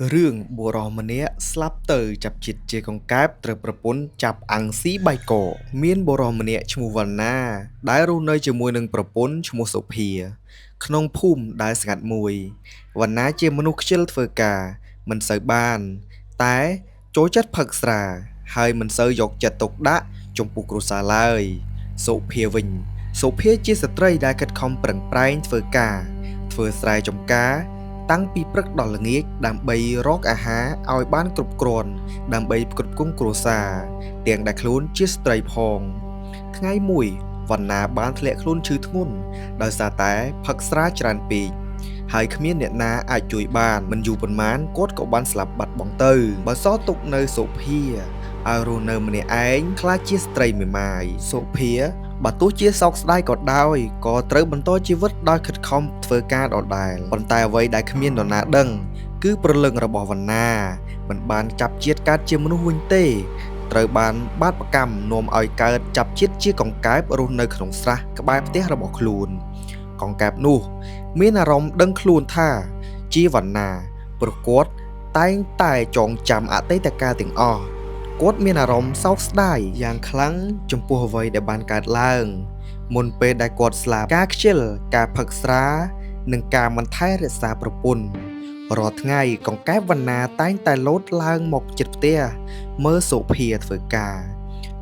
Rương bùa rò mà nè slap tờ chập chịt chê con cáp trởប្រពន្ធចាប់អាំងស៊ីបាយកកមានបុរសម្នាក់ឈ្មោះវណ្ណាដែលរស់នៅជាមួយនឹងប្រពន្ធឈ្មោះសុភាក្នុងភូមិដែលស្ងាត់មួយវណ្ណាជាមនុស្សខ្ជិលធ្វើការមិនសូវបានតែចូលចិត្តផឹកស្រាហើយមិនសូវយកចិត្តទុកដាក់ចំពោះគ្រួសារឡើយសុភាវិញសុភាជាស្ត្រីដែលខិតខំប្រឹងប្រែងធ្វើការធ្វើស្រែចម្ការតាំងពីព្រឹកដល់ល្ងាចដើម្បីរកអាហារឲ្យបានគ្រប់គ្រាន់ដើម្បីផ្គត់ផ្គង់គ្រួសារទាំងដែលខ្លួនជាស្ត្រីផងថ្ងៃមួយវណ្ណាបានធ្លាក់ខ្លួនឈឺធ្ងន់ដោយសារតែផឹកស្រាច្រើនពេកហើយគ្មានអ្នកណាអាចជួយបានមិនយូរប៉ុន្មានគាត់ក៏បានស្លាប់បាត់បង់ទៅបើសល់ទុកនៅសុភាឲ្យរស់នៅម្នាក់ឯងខ្លាចជាស្ត្រីមេម៉ាយសុភាបើទោះជាសោកស្ដាយក៏ដោយក៏ត្រូវបន្តជីវិតដោយខិតខំធ្វើការដដែលប៉ុន្តែអ្វីដែលគ្មាននរណាដឹងគឺព្រលឹងរបស់វណ្ណាមិនបានចាប់ជាតិកើតជាមនុស្សវិញទេត្រូវបានបាតប្រកម្មនាំឲ្យកើតចាប់ជាតិជាកង្កែបរស់នៅក្នុងស្រះក្បែរផ្ទះរបស់ខ្លួនកង្កែបនោះមានអារម្មណ៍ដឹងខ្លួនថាជាវណ្ណាព្រោះគាត់តែងតែចងចាំអតីតកាលទាំងអស់គាត់មានអារម្មណ៍សោកស្ដាយយ៉ាងខ្លាំងចំពោះអ្វីដែលបានកើតឡើងមុនពេលដែលគាត់ស្លាប់ការខ្ជិលការផឹកស្រានិងការមិនថែរក្សាប្រពន្ធរាល់ថ្ងៃកង្កែបវណ្ណាតែងតែលោតឡើងមកជិតផ្ទះមើលសុភាធ្វើការ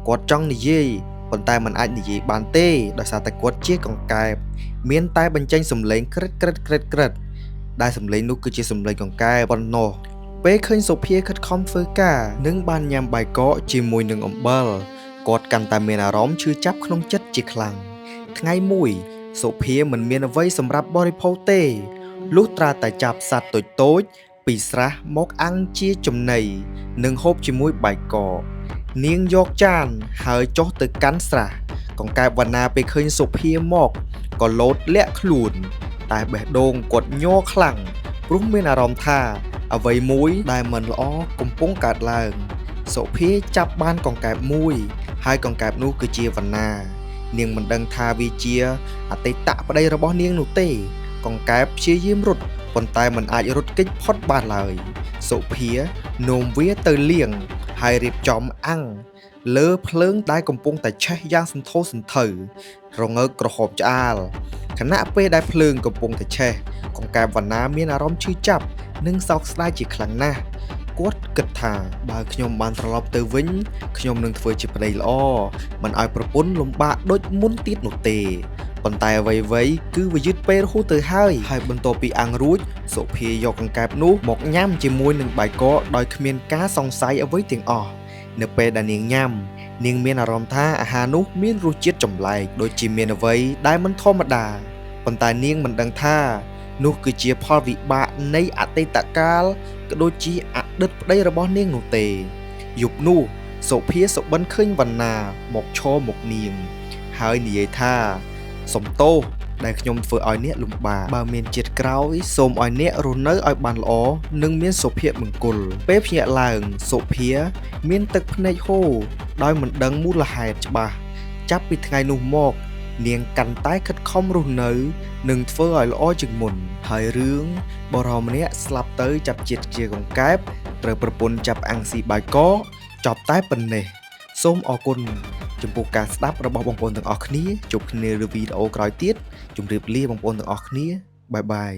គាត់ចង់និយាយប៉ុន្តែមិនអាចនិយាយបានទេដោយសារតែគាត់ជាកង្កែបមានតែបញ្ចេញសំឡេងក្រិតដែលសំឡេងនោះគឺជាសំឡេងកង្កែបប៉ុណ្ណោះពេលឃើញសុភាខិតខំធ្វើការនិងបានញ៉ាំបាយកកជាមួយនឹងអំបិលគាត់កាន់តែមានអារម្មណ៍ឈឺចាប់ក្នុងចិត្តជាខ្លាំងថ្ងៃមួយសុភាមិនមានអ្វីសម្រាប់បរិភោគទេលុះត្រាតែចាប់សត្វតូចពីស្រះមកអាំងជាចំណីនិងហូបជាមួយបាយកកនាងយកចានហើយចុះទៅកាន់ស្រះកង្កែបវណ្ណាពេលឃើញសុភាមកក៏លោតលាក់ខ្លួនតែបេះដូងគាត់ញ័រខ្លាំងព្រោះមានអារម្មណ៍ថាអ្វីមួយដែលមិនល្អកំពុងកើតឡើងសុភាចាប់បានកង្កែបមួយហើយកង្កែបនោះគឺជាវណ្ណានាងមិនដឹងថាវាជាអតីតប្តីរបស់នាងនោះទេកង្កែបព្យាយាមរត់ប៉ុន្តែមិនអាចរត់គេចផុតបានឡើយសុភានោមវាទៅលាងហើយរៀបចំអាំងលើភ្លើងដែលកំពុងតែឆេះយ៉ាងសន្ធោសន្ធៅរងើកក្រហមឆ្អាលខណៈពេលដែលភ្លើងកំពុងតែឆេះកង្កែបវណ្ណាមានអារម្មណ៍ឈឺចាប់និងសោកស្ដាយជាខ្លាំងណាស់គាត់គិតថាបើខ្ញុំបានត្រឡប់ទៅវិញខ្ញុំនឹងធ្វើជាប្តីល្អមិនឲ្យប្រពន្ធលំបាកដូចមុនទៀតនោះទេប៉ុន្តែអ្វីៗគឺវាយឺតពេលរហូតទៅហើយបន្ទាប់ពីអាំងរួចសុភាយកកង្កែបនោះមកញ៉ាំជាមួយនឹងបាយកកដោយគ្មានការសង្ស័យអ្វីទាំងអស់នៅពេលដែលនាងញ៉ាំនាងមានអារម្មណ៍ថាអាហារនោះមានរសជាតិចម្លែកដូចជាមានអ្វីដែលមិនធម្មតាប៉ុន្តែនាងមិនដឹងថានោះគឺជាផលវិបាកនៃអតីតកាលក៏ដូចជាអតីតប្តីរបស់នាងនោះទេយប់នោះសុភាសុបិនឃើញវណ្ណាមកឈរមុខនាងហើយនិយាយថាសុំទោសដែលខ្ញុំធ្វើឲ្យអ្នកលំបាកបើមានជាតិក្រោយសូមឲ្យអ្នករស់នៅឲ្យបានល្អនិងមានសុភមង្គលពេលភ្ញាក់ឡើងសុភាមានទឹកភ្នែកហូរដោយមិនដឹងមូលហេតុច្បាស់ចាប់ពីថ្ងៃនោះមកនាងកាន់តែខិតខំរស់នៅនិងធ្វើឲ្យល្អជាងមុនហើយរឿងបរិសម្នាក់ស្លាប់ទៅចាប់ជាតិជាកង្កែបត្រូវប្រពន្ធចាប់អាំងស៊ីបាយកកចប់តែប៉ុណ្ណេះសូមអរគុណចំពោះការស្ដាប់របស់បងប្អូនទាំងអស់គ្នាជួបគ្នានៅវីដេអូក្រោយទៀតជម្រាបលាបងប្អូនទាំងអស់គ្នាបាយបាយ